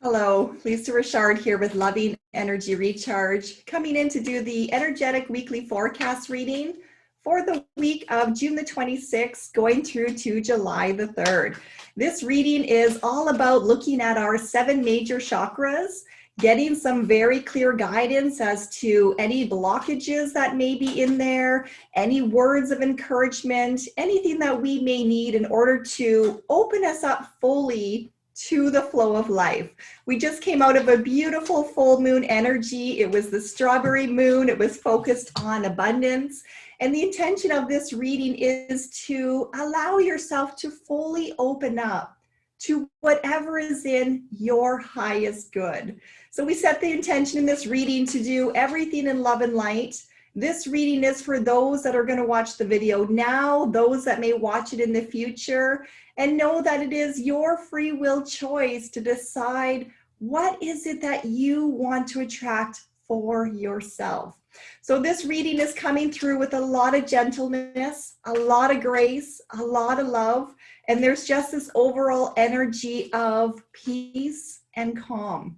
Hello, Lisa Richard here with Loving Energy Recharge, coming in to do the energetic weekly forecast reading for the week of June the 26th, going through to July the 3rd. This reading is all about looking at our 7 major chakras, getting some very clear guidance as to any blockages that may be in there, any words of encouragement, anything that we may need in order to open us up fully to the flow of life. We just came out of a beautiful full moon energy. It was the strawberry moon. It was focused on abundance. And the intention of this reading is to allow yourself to fully open up to whatever is in your highest good. So we set the intention in this reading to do everything in love and light. This reading is for those that are going to watch the video now, those that may watch it in the future, and know that it is your free will choice to decide what is it that you want to attract for yourself. So this reading is coming through with a lot of gentleness, a lot of grace, a lot of love, and there's just this overall energy of peace and calm.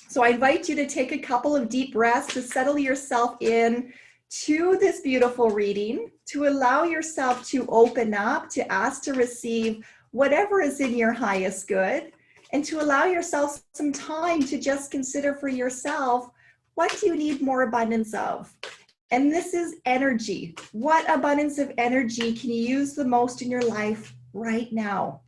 So I invite you to take a couple of deep breaths to settle yourself in to this beautiful reading, to allow yourself to open up, to ask to receive whatever is in your highest good, and to allow yourself some time to just consider for yourself, what do you need more abundance of? And this is energy. What abundance of energy can you use the most in your life right now?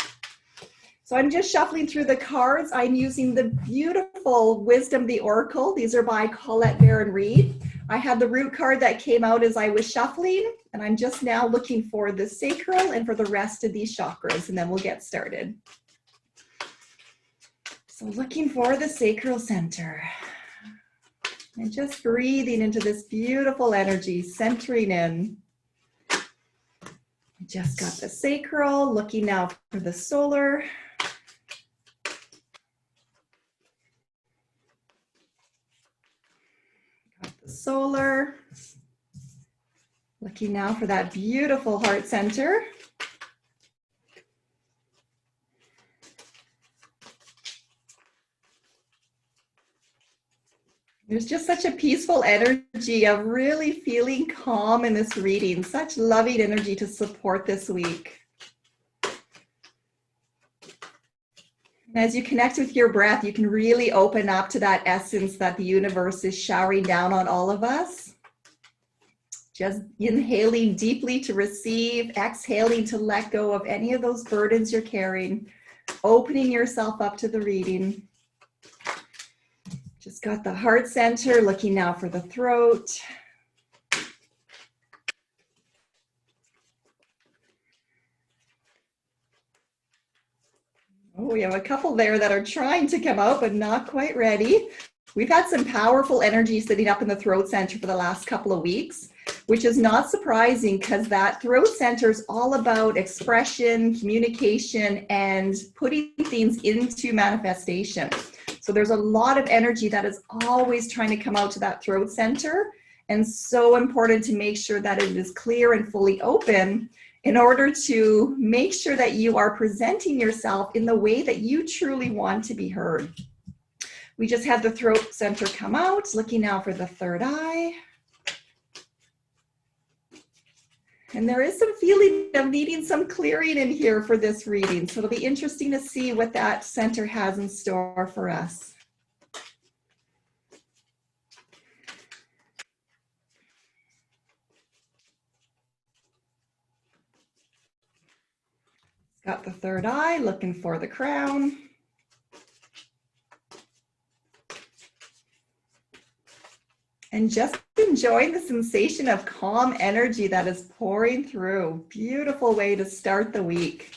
So I'm just shuffling through the cards. I'm using the beautiful Wisdom, the Oracle. These are by Colette Baron Reed. I had the root card that came out as I was shuffling, and I'm just now looking for the sacral and for the rest of these chakras, and then we'll get started. So looking for the sacral center. And just breathing into this beautiful energy, centering in. Just got the sacral, looking now for the solar. Solar, looking now for that beautiful heart center. There's just such a peaceful energy of really feeling calm in this reading, such loving energy to support this week. As you connect with your breath, you can really open up to that essence that the universe is showering down on all of us. Just inhaling deeply to receive, exhaling to let go of any of those burdens you're carrying, opening yourself up to the reading. Just got the heart center, looking now for the throat. Oh, we have a couple there that are trying to come out, but not quite ready. We've had some powerful energy sitting up in the throat center for the last couple of weeks, which is not surprising because that throat center is all about expression, communication, and putting things into manifestation. So there's a lot of energy that is always trying to come out to that throat center, and so important to make sure that it is clear and fully open in order to make sure that you are presenting yourself in the way that you truly want to be heard. We just had the throat center come out, looking now for the third eye. And there is some feeling of needing some clearing in here for this reading. So it'll be interesting to see what that center has in store for us. Got the third eye, looking for the crown. And just enjoying the sensation of calm energy that is pouring through. Beautiful way to start the week.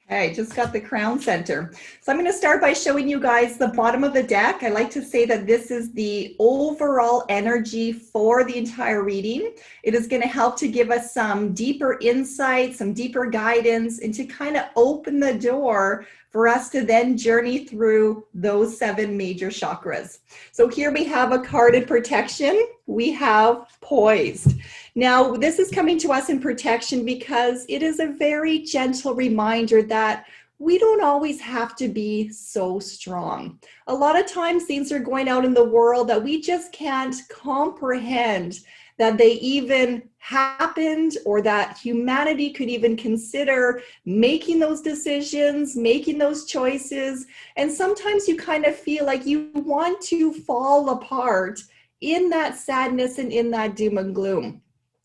Okay, just got the crown center. So I'm going to start by showing you guys the bottom of the deck. I like to say that this is the overall energy for the entire reading. It is going to help to give us some deeper insight, some deeper guidance, and to kind of open the door for us to then journey through those 7 major chakras. So here we have a card in protection. We have poised. Now, this is coming to us in protection because it is a very gentle reminder that we don't always have to be so strong. A lot of times things are going out in the world that we just can't comprehend that they even happened, or that humanity could even consider making those decisions, making those choices. And sometimes you kind of feel like you want to fall apart in that sadness and in that doom and gloom.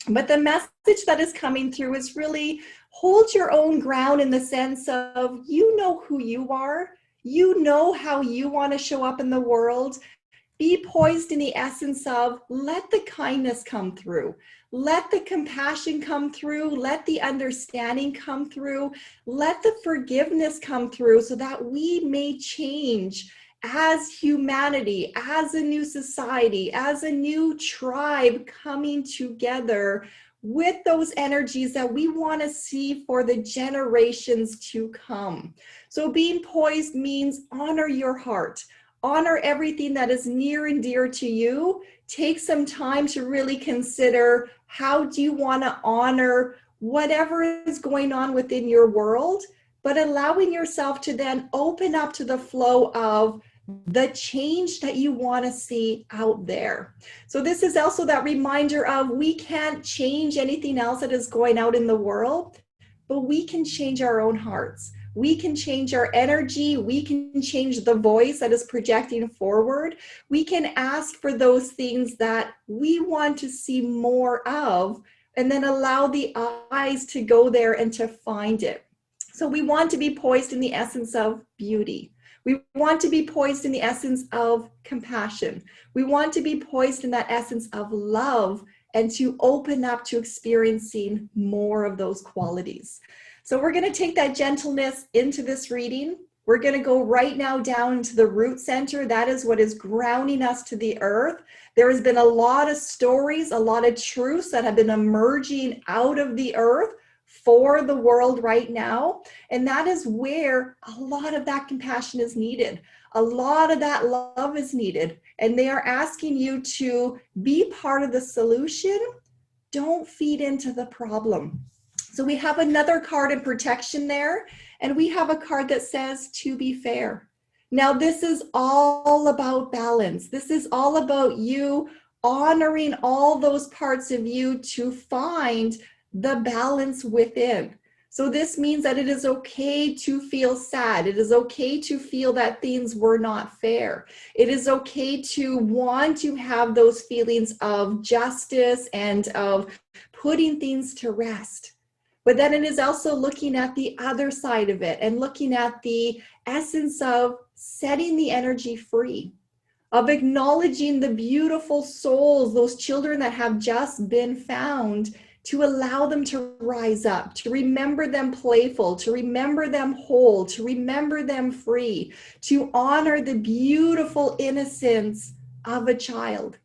But the message that is coming through is really hold your own ground, in the sense of, you know who you are, you know how you want to show up in the world. Be poised in the essence of, let the kindness come through, let the compassion come through, let the understanding come through, let the forgiveness come through, so that we may change as humanity, as a new society, as a new tribe coming together with those energies that we want to see for the generations to come. So being poised means honor your heart. Honor everything that is near and dear to you. Take some time to really consider, how do you want to honor whatever is going on within your world, but allowing yourself to then open up to the flow of the change that you want to see out there. So this is also that reminder of, we can't change anything else that is going out in the world, but we can change our own hearts. We can change our energy. We can change the voice that is projecting forward. We can ask for those things that we want to see more of, and then allow the eyes to go there and to find it. So we want to be poised in the essence of beauty. We want to be poised in the essence of compassion. We want to be poised in that essence of love, and to open up to experiencing more of those qualities. So we're going to take that gentleness into this reading. We're going to go right now down into the root center. That is what is grounding us to the earth. There has been a lot of stories, a lot of truths that have been emerging out of the earth for the world right now. And that is where a lot of that compassion is needed. A lot of that love is needed. And they are asking you to be part of the solution. Don't feed into the problem. So we have another card in protection there, and we have a card that says, to be fair. Now, this is all about balance. This is all about you honoring all those parts of you to find the balance within. So this means that it is okay to feel sad. It is okay to feel that things were not fair. It is okay to want to have those feelings of justice and of putting things to rest. But then it is also looking at the other side of it, and looking at the essence of setting the energy free, of acknowledging the beautiful souls, those children that have just been found, to allow them to rise up, to remember them playful, to remember them whole, to remember them free, to honor the beautiful innocence of a child.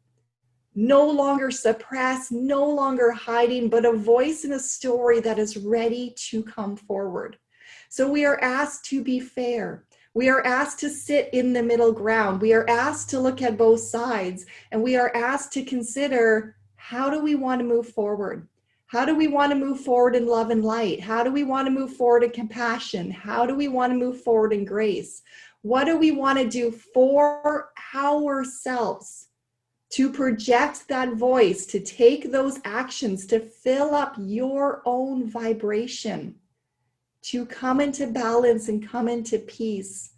No longer suppressed, no longer hiding, but a voice and a story that is ready to come forward. So we are asked to be fair. We are asked to sit in the middle ground. We are asked to look at both sides, and we are asked to consider, how do we want to move forward? How do we want to move forward in love and light? How do we want to move forward in compassion? How do we want to move forward in grace? What do we want to do for ourselves to project that voice, to take those actions, to fill up your own vibration, to come into balance and come into peace,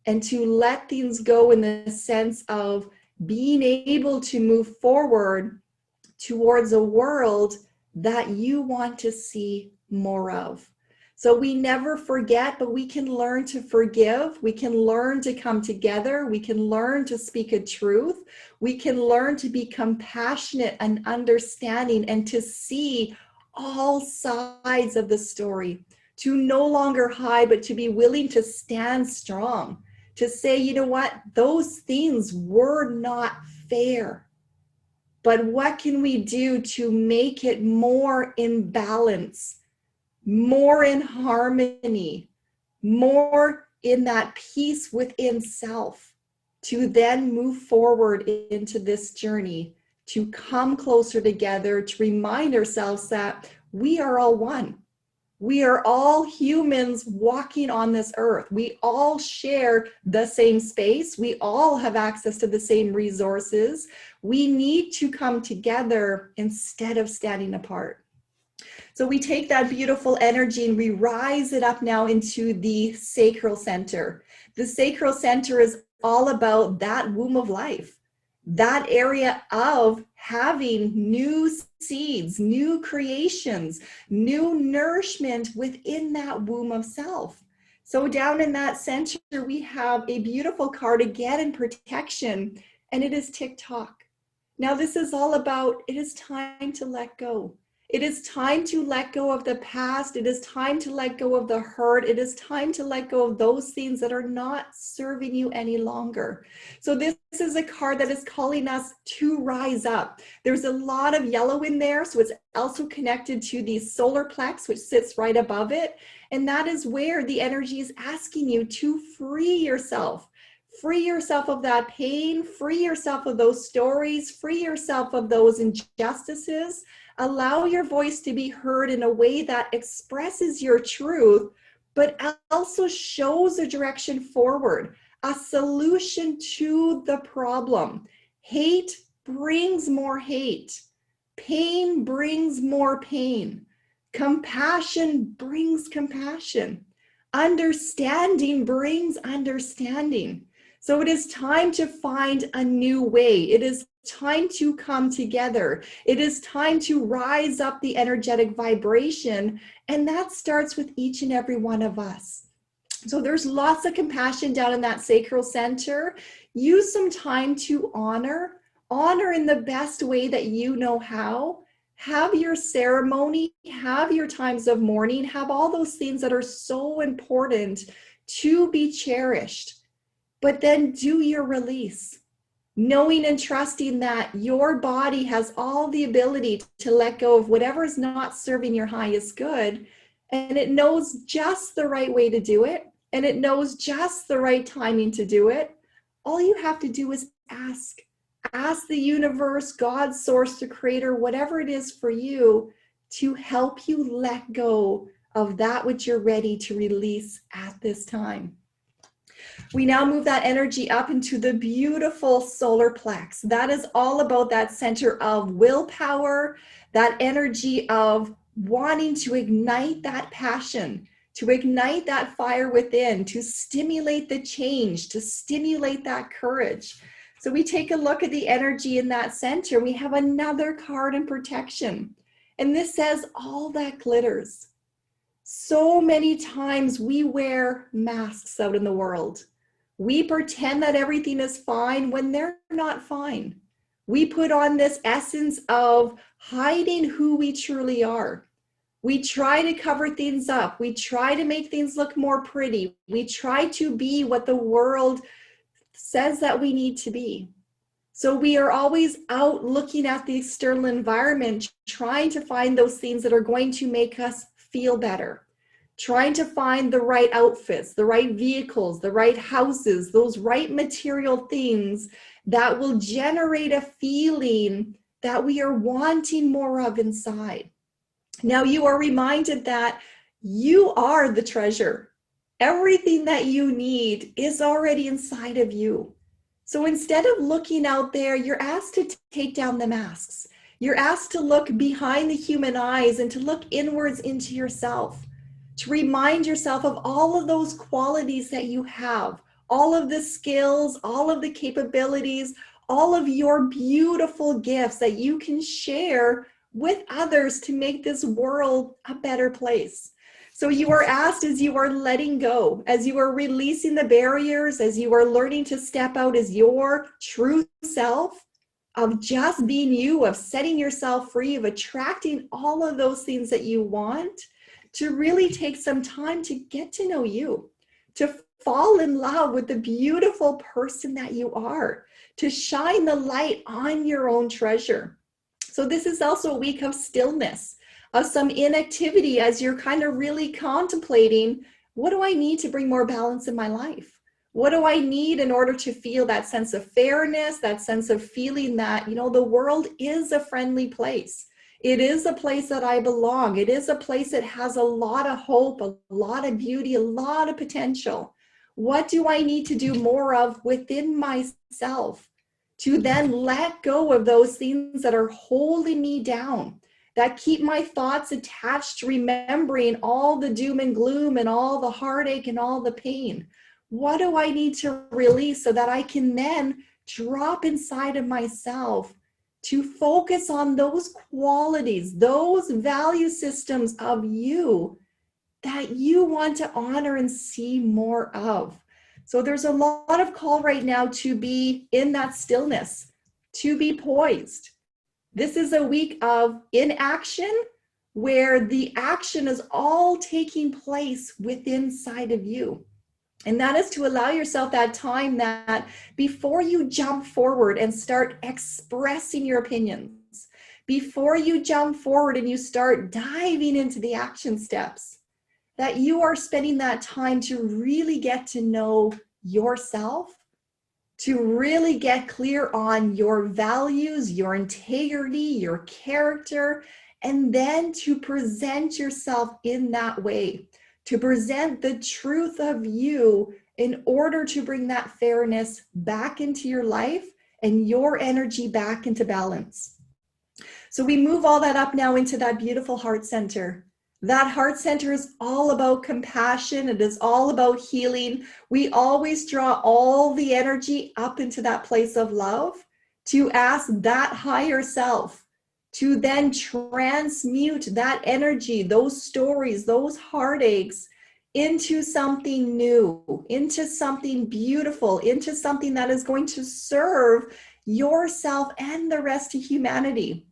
and to let things go in the sense of being able to move forward towards a world that you want to see more of. So we never forget, but we can learn to forgive. We can learn to come together. We can learn to speak a truth. We can learn to be compassionate and understanding, and to see all sides of the story, to no longer hide, but to be willing to stand strong, to say, you know what, those things were not fair. But what can we do to make it more in balance, more in harmony, more in that peace within self to then move forward into this journey, to come closer together, to remind ourselves that we are all one. We are all humans walking on this earth. We all share the same space. We all have access to the same resources. We need to come together instead of standing apart. So we take that beautiful energy and we rise it up now into the sacral center. The sacral center is all about that womb of life, that area of having new seeds, new creations, new nourishment within that womb of self. So down in that center, we have a beautiful card again in protection, and it is tick-tock. Now this is all about, it is time to let go. It is time to let go of the past. It is time to let go of the hurt. It is time to let go of those things that are not serving you any longer. So this is a card that is calling us to rise up. There's a lot of yellow in there, so it's also connected to the solar plex, which sits right above it. And that is where the energy is asking you to free yourself. Free yourself of that pain, free yourself of those stories, free yourself of those injustices. Allow your voice to be heard in a way that expresses your truth, but also shows a direction forward, a solution to the problem. Hate brings more hate. Pain brings more pain. Compassion brings compassion. Understanding brings understanding. So it is time to find a new way. It is time to come together. It is time to rise up the energetic vibration, and that starts with each and every one of us. So there's lots of compassion down in that sacral center. Use some time to honor in the best way that you know how. Have your ceremony, have your times of mourning, have all those things that are so important to be cherished. But then do your release, knowing and trusting that your body has all the ability to let go of whatever is not serving your highest good. And it knows just the right way to do it. And it knows just the right timing to do it. All you have to do is ask. Ask the universe, God, source, the creator, whatever it is for you, to help you let go of that which you're ready to release at this time. We now move that energy up into the beautiful solar plex. That is all about that center of willpower, that energy of wanting to ignite that passion, to ignite that fire within, to stimulate the change, to stimulate that courage. So we take a look at the energy in that center. We have another card in protection. And this says, all that glitters. So many times we wear masks out in the world. We pretend that everything is fine when they're not fine. We put on this essence of hiding who we truly are. We try to cover things up. We try to make things look more pretty. We try to be what the world says that we need to be. So we are always out looking at the external environment, trying to find those things that are going to make us feel better, trying to find the right outfits, the right vehicles, the right houses, those right material things that will generate a feeling that we are wanting more of inside. Now you are reminded that you are the treasure. Everything that you need is already inside of you. So instead of looking out there, you're asked to take down the masks. You're asked to look behind the human eyes and to look inwards into yourself, to remind yourself of all of those qualities that you have, all of the skills, all of the capabilities, all of your beautiful gifts that you can share with others to make this world a better place. So you are asked, as you are letting go, as you are releasing the barriers, as you are learning to step out as your true self, of just being you, of setting yourself free, of attracting all of those things that you want, to really take some time to get to know you, to fall in love with the beautiful person that you are, to shine the light on your own treasure. So this is also a week of stillness, of some inactivity as you're kind of really contemplating, What do I need to bring more balance in my life? What do I need in order to feel that sense of fairness, that sense of feeling that, the world is a friendly place. It is a place that I belong. It is a place that has a lot of hope, a lot of beauty, a lot of potential. What do I need to do more of within myself to then let go of those things that are holding me down, that keep my thoughts attached to remembering all the doom and gloom and all the heartache and all the pain? What do I need to release so that I can then drop inside of myself to focus on those qualities, those value systems of you that you want to honor and see more of? So there's a lot of call right now to be in that stillness, to be poised. This is a week of inaction where the action is all taking place within inside of you. And that is to allow yourself that time that before you jump forward and start expressing your opinions, before you jump forward and you start diving into the action steps, that you are spending that time to really get to know yourself, to really get clear on your values, your integrity, your character, and then to present yourself in that way, to present the truth of you in order to bring that fairness back into your life and your energy back into balance. So we move all that up now into that beautiful heart center. That heart center is all about compassion. It is all about healing. We always draw all the energy up into that place of love to ask that higher self to then transmute that energy, those stories, those heartaches into something new, into something beautiful, into something that is going to serve yourself and the rest of humanity.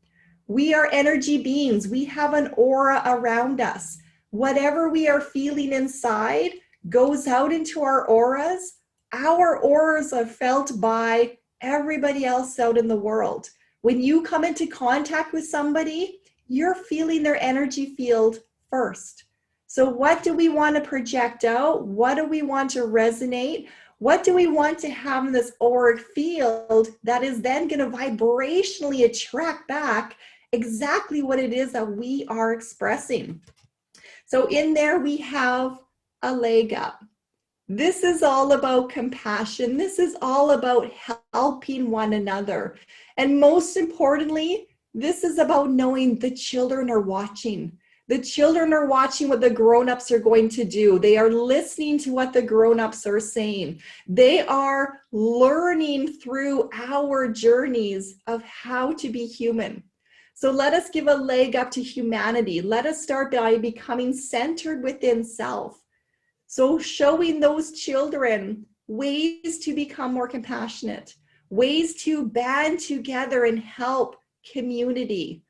We are energy beings. We have an aura around us. Whatever we are feeling inside goes out into our auras. Our auras are felt by everybody else out in the world. When you come into contact with somebody, you're feeling their energy field first. So what do we want to project out? What do we want to resonate? What do we want to have in this auric field that is then going to vibrationally attract back exactly what it is that we are expressing? So in there we have a leg up. This is all about compassion. This is all about helping one another. And most importantly, this is about knowing the children are watching. The children are watching what the grown-ups are going to do. They are listening to what the grown-ups are saying. They are learning through our journeys of how to be human. So let us give a leg up to humanity. Let us start by becoming centered within self. So showing those children ways to become more compassionate, ways to band together and help community,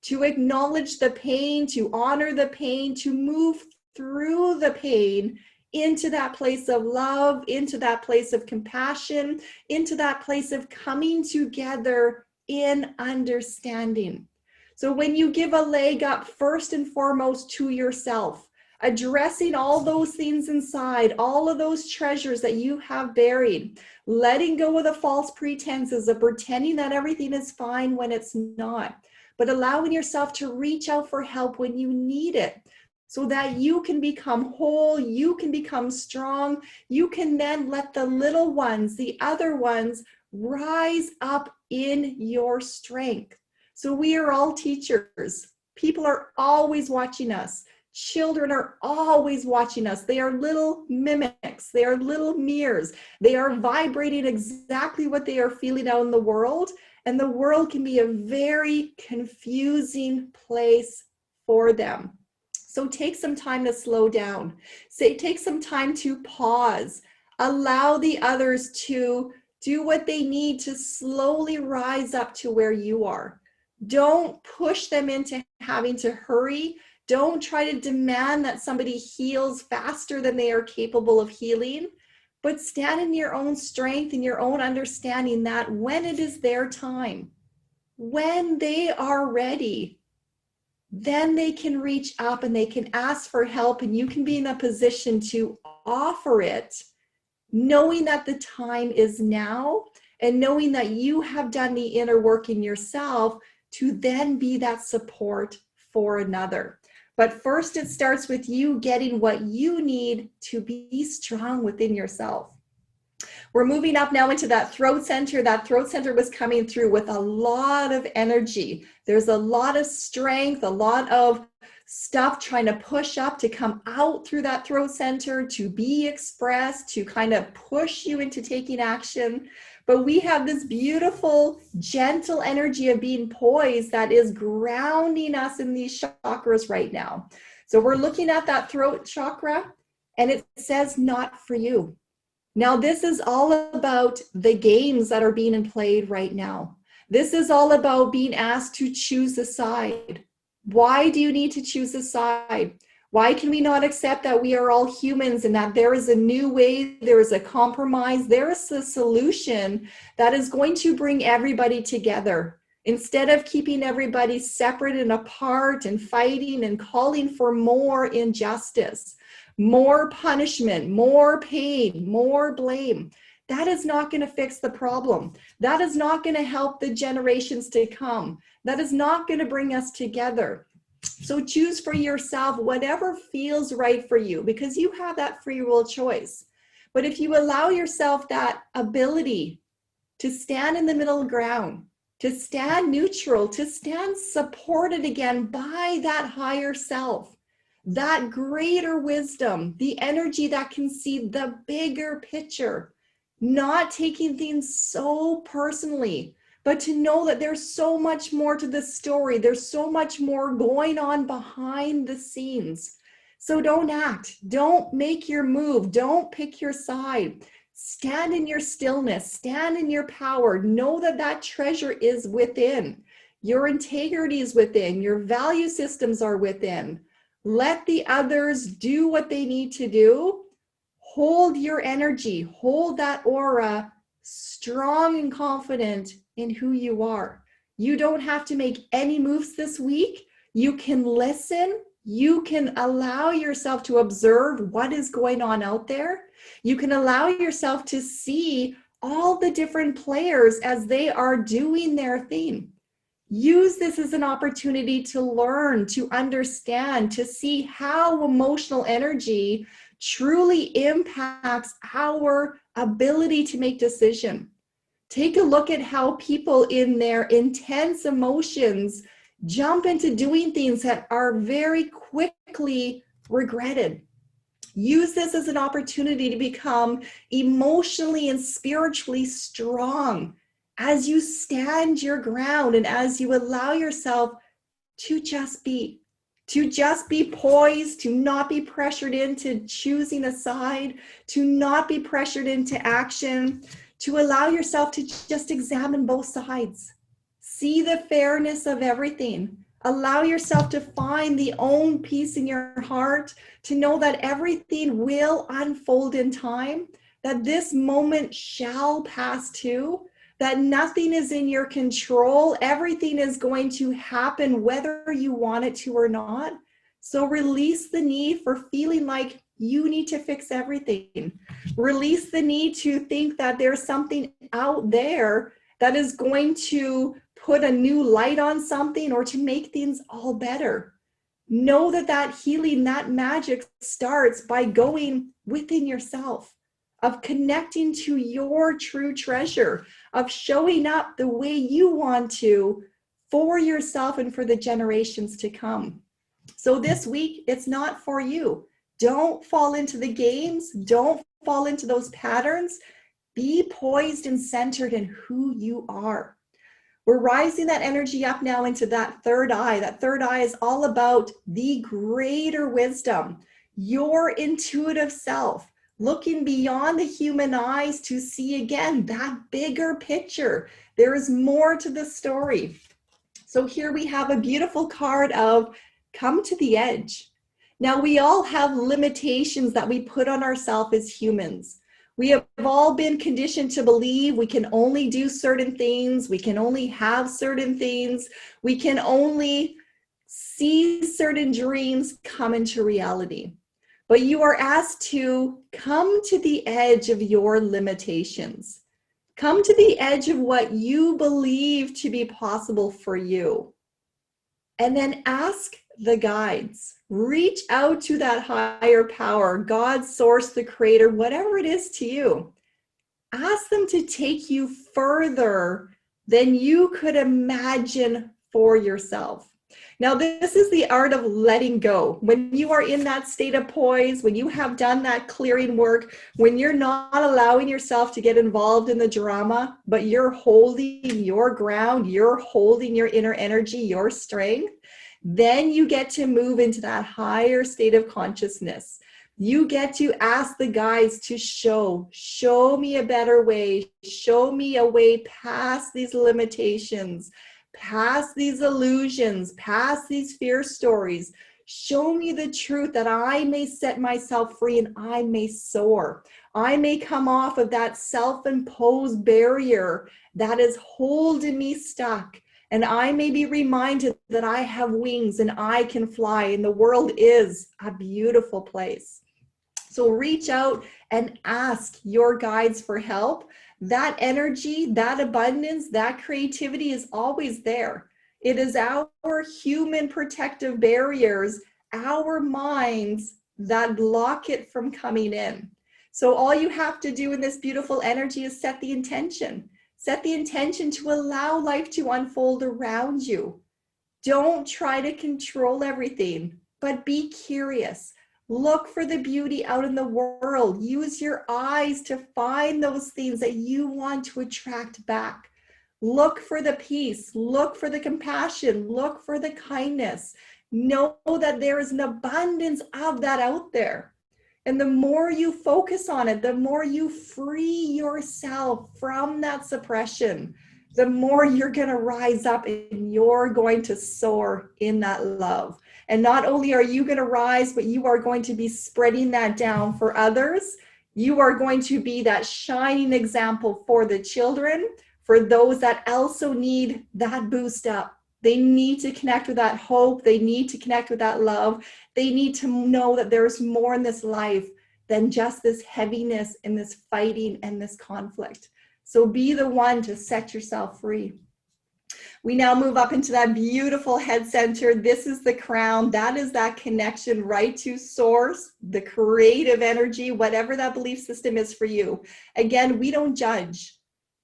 to acknowledge the pain, to honor the pain, to move through the pain into that place of love, into that place of compassion, into that place of coming together in understanding. So when you give a leg up, first and foremost to yourself, addressing all those things inside, all of those treasures that you have buried, letting go of the false pretenses of pretending that everything is fine when it's not, but allowing yourself to reach out for help when you need it so that you can become whole, you can become strong, you can then let the little ones, the other ones, rise up in your strength. So we are all teachers. People are always watching us. Children are always watching us. They are little mimics. They are little mirrors. They are vibrating exactly what they are feeling out in the world. And the world can be a very confusing place for them. So take some time to slow down. Take some time to pause. Allow the others to do what they need to slowly rise up to where you are. Don't push them into having to hurry. Don't try to demand that somebody heals faster than they are capable of healing, but stand in your own strength and your own understanding that when it is their time, when they are ready, then they can reach up and they can ask for help, and you can be in a position to offer it, knowing that the time is now and knowing that you have done the inner work in yourself to then be that support for another. But first, it starts with you getting what you need to be strong within yourself. We're moving up now into that throat center. That throat center was coming through with a lot of energy. There's a lot of strength, a lot of stuff trying to push up to come out through that throat center, to be expressed, to kind of push you into taking action. But we have this beautiful, gentle energy of being poised that is grounding us in these chakras right now. So we're looking at that throat chakra, and it says, not for you. Now, this is all about the games that are being played right now. This is all about being asked to choose a side. Why do you need to choose a side? Why can we not accept that we are all humans and that there is a new way, there is a compromise, there is a solution that is going to bring everybody together? Instead of keeping everybody separate and apart and fighting and calling for more injustice, more punishment, more pain, more blame. That is not going to fix the problem. That is not going to help the generations to come. That is not going to bring us together. So choose for yourself whatever feels right for you, because you have that free will choice. But if you allow yourself that ability to stand in the middle ground, to stand neutral, to stand supported again by that higher self, that greater wisdom, the energy that can see the bigger picture, not taking things so personally, but to know that there's so much more to the story. There's so much more going on behind the scenes. So don't act. Don't make your move. Don't pick your side. Stand in your stillness. Stand in your power. Know that that treasure is within. Your integrity is within. Your value systems are within. Let the others do what they need to do. Hold your energy, hold that aura strong and confident in who you are. You don't have to make any moves this week. You can listen. You can allow yourself to observe what is going on out there. You can allow yourself to see all the different players as they are doing their thing. Use this as an opportunity to learn, to understand, to see how emotional energy truly impacts our ability to make decisions. Take a look at how people in their intense emotions jump into doing things that are very quickly regretted. Use this as an opportunity to become emotionally and spiritually strong as you stand your ground and as you allow yourself to just be poised, to not be pressured into choosing a side, to not be pressured into action, to allow yourself to just examine both sides. See the fairness of everything. Allow yourself to find the own peace in your heart, to know that everything will unfold in time, that this moment shall pass too, that nothing is in your control. Everything is going to happen whether you want it to or not. So release the need for feeling like you need to fix everything. Release the need to think that there's something out there that is going to put a new light on something or to make things all better. Know that that healing, that magic starts by going within yourself, of connecting to your true treasure, of showing up the way you want to for yourself and for the generations to come. So this week, it's not for you. Don't fall into the games. Don't fall into those patterns. Be poised and centered in who you are. We're rising that energy up now into that third eye. That third eye is all about the greater wisdom, your intuitive self, looking beyond the human eyes to see again that bigger picture. There is more to the story. So here we have a beautiful card of come to the edge. Now we all have limitations that we put on ourselves as humans. We have all been conditioned to believe we can only do certain things. We can only have certain things. We can only see certain dreams come into reality. But you are asked to come to the edge of your limitations. Come to the edge of what you believe to be possible for you. And then ask the guides. Reach out to that higher power, God, source, the creator, whatever it is to you. Ask them to take you further than you could imagine for yourself. Now, this is the art of letting go. When you are in that state of poise, when you have done that clearing work, when you're not allowing yourself to get involved in the drama, but you're holding your ground, you're holding your inner energy, your strength, then you get to move into that higher state of consciousness. You get to ask the guides to show me a better way, show me a way past these limitations, past these illusions, past these fear stories. Show me the truth that I may set myself free and I may soar. I may come off of that self-imposed barrier that is holding me stuck. And I may be reminded that I have wings and I can fly, and the world is a beautiful place. So reach out and ask your guides for help. That energy, that abundance, that creativity is always there. It is our human protective barriers, our minds that block it from coming in. So all you have to do in this beautiful energy is set the intention. Set the intention to allow life to unfold around you. Don't try to control everything, but be curious. Look for the beauty out in the world. Use your eyes to find those things that you want to attract back. Look for the peace. Look for the compassion. Look for the kindness. Know that there is an abundance of that out there. And the more you focus on it, the more you free yourself from that suppression, the more you're going to rise up and you're going to soar in that love. And not only are you going to rise, but you are going to be spreading that down for others. You are going to be that shining example for the children, for those that also need that boost up. They need to connect with that hope. They need to connect with that love. They need to know that there's more in this life than just this heaviness and this fighting and this conflict. So be the one to set yourself free. We now move up into that beautiful head center. This is the crown. That is that connection right to source, the creative energy, whatever that belief system is for you. Again, we don't judge.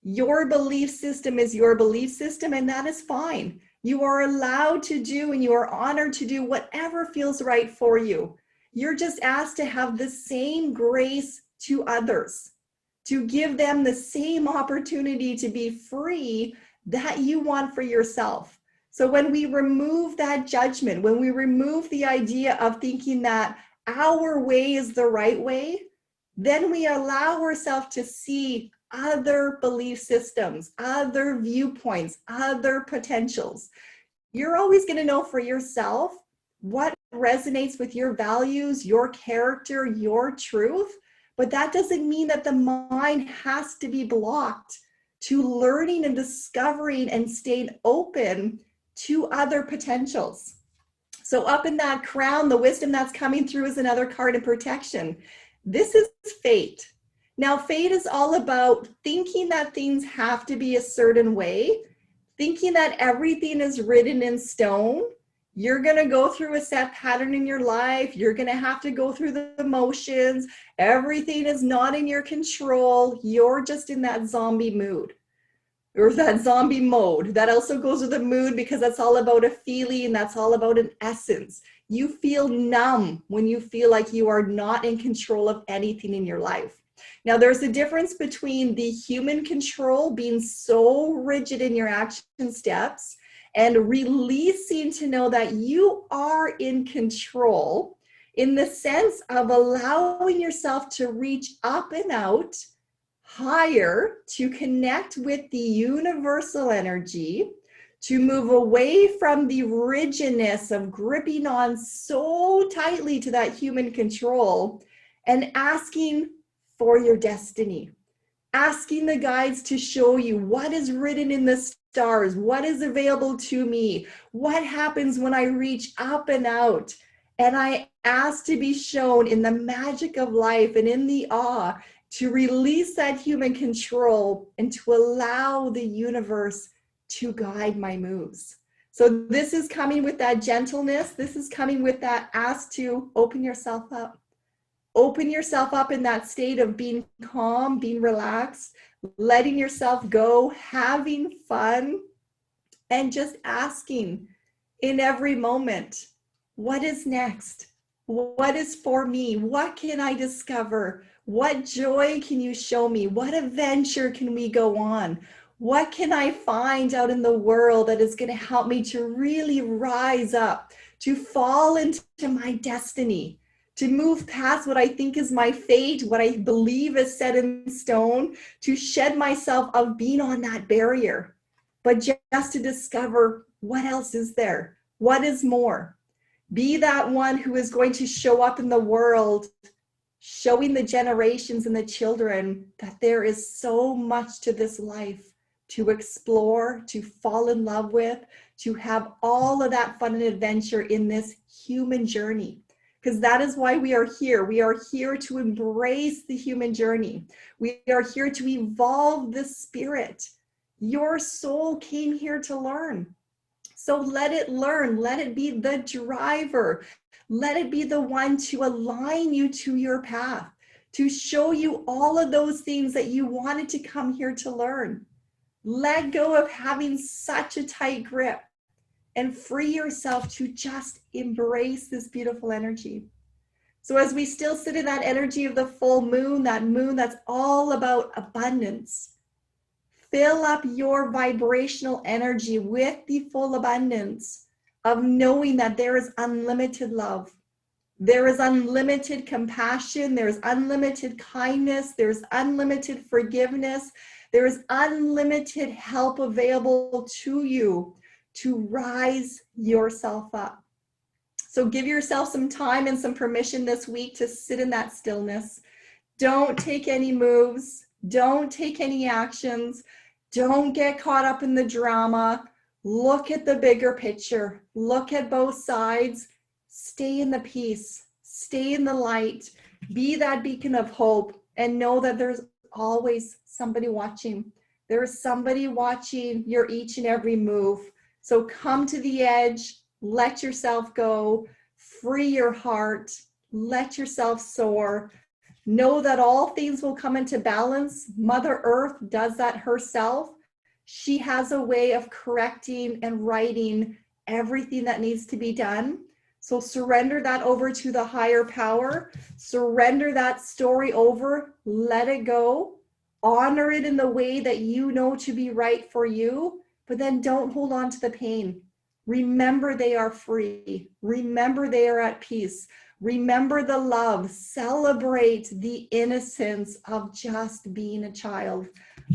Your belief system is your belief system, and that is fine. You are allowed to do and you are honored to do whatever feels right for you. You're just asked to have the same grace to others, to give them the same opportunity to be free that you want for yourself. So when we remove that judgment, when we remove the idea of thinking that our way is the right way, then we allow ourselves to see other belief systems, other viewpoints, other potentials. You're always going to know for yourself what resonates with your values, your character, your truth, but that doesn't mean that the mind has to be blocked to learning and discovering and staying open to other potentials. So up in that crown, the wisdom that's coming through is another card of protection. This is fate. Now, fate is all about thinking that things have to be a certain way, thinking that everything is written in stone. You're going to go through a set pattern in your life. You're going to have to go through the motions. Everything is not in your control. You're just in that zombie mood or that zombie mode. That also goes with the mood because that's all about a feeling. That's all about an essence. You feel numb when you feel like you are not in control of anything in your life. Now, there's a difference between the human control being so rigid in your action steps and releasing to know that you are in control in the sense of allowing yourself to reach up and out higher, to connect with the universal energy, to move away from the rigidness of gripping on so tightly to that human control and asking for your destiny, asking the guides to show you what is written in the stars, what is available to me, what happens when I reach up and out. And I ask to be shown in the magic of life and in the awe, to release that human control and to allow the universe to guide my moves. So this is coming with that gentleness. This is coming with that ask to open yourself up. Open yourself up in that state of being calm, being relaxed, letting yourself go, having fun, and just asking in every moment, what is next? What is for me? What can I discover? What joy can you show me? What adventure can we go on? What can I find out in the world that is going to help me to really rise up, to fall into my destiny, to move past what I think is my fate, what I believe is set in stone, to shed myself of being on that barrier, but just to discover what else is there, what is more. Be that one who is going to show up in the world, showing the generations and the children that there is so much to this life to explore, to fall in love with, to have all of that fun and adventure in this human journey. Because that is why we are here. We are here to embrace the human journey. We are here to evolve the spirit. Your soul came here to learn. So let it learn. Let it be the driver. Let it be the one to align you to your path, to show you all of those things that you wanted to come here to learn. Let go of having such a tight grip and free yourself to just embrace this beautiful energy. So as we still sit in that energy of the full moon that's all about abundance, fill up your vibrational energy with the full abundance of knowing that there is unlimited love. There is unlimited compassion. There's unlimited kindness. There's unlimited forgiveness. There is unlimited help available to you to rise yourself up. So give yourself some time and some permission this week to sit in that stillness. Don't take any moves. Don't take any actions. Don't get caught up in the drama. Look at the bigger picture. Look at both sides. Stay in the peace. Stay in the light. Be that beacon of hope and know that there's always somebody watching. There is somebody watching your each and every move. So come to the edge. Let yourself go. Free your heart. Let yourself soar. Know that all things will come into balance. Mother Earth does that herself. She has a way of correcting and righting everything that needs to be done. So surrender that over to the higher power. Surrender that story over. Let it go. Honor it in the way that you know to be right for you, but then don't hold on to the pain. Remember they are free. Remember they are at peace. Remember the love. Celebrate the innocence of just being a child.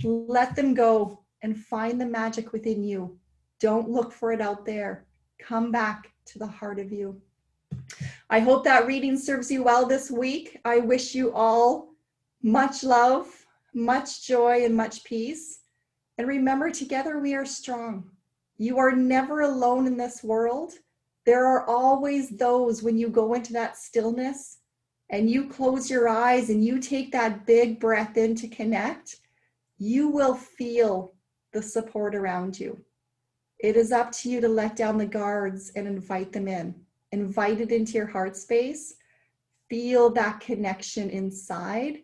Let them go and find the magic within you. Don't look for it out there. Come back to the heart of you. I hope that reading serves you well this week. I wish you all much love, much joy, and much peace. And remember, together we are strong. You are never alone in this world. There are always those when you go into that stillness and you close your eyes and you take that big breath in to connect, you will feel the support around you. It is up to you to let down the guards and invite them in. Invite it into your heart space. Feel that connection inside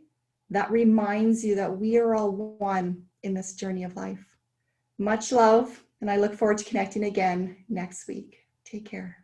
that reminds you that we are all one in this journey of life. Much love, and I look forward to connecting again next week. Take care.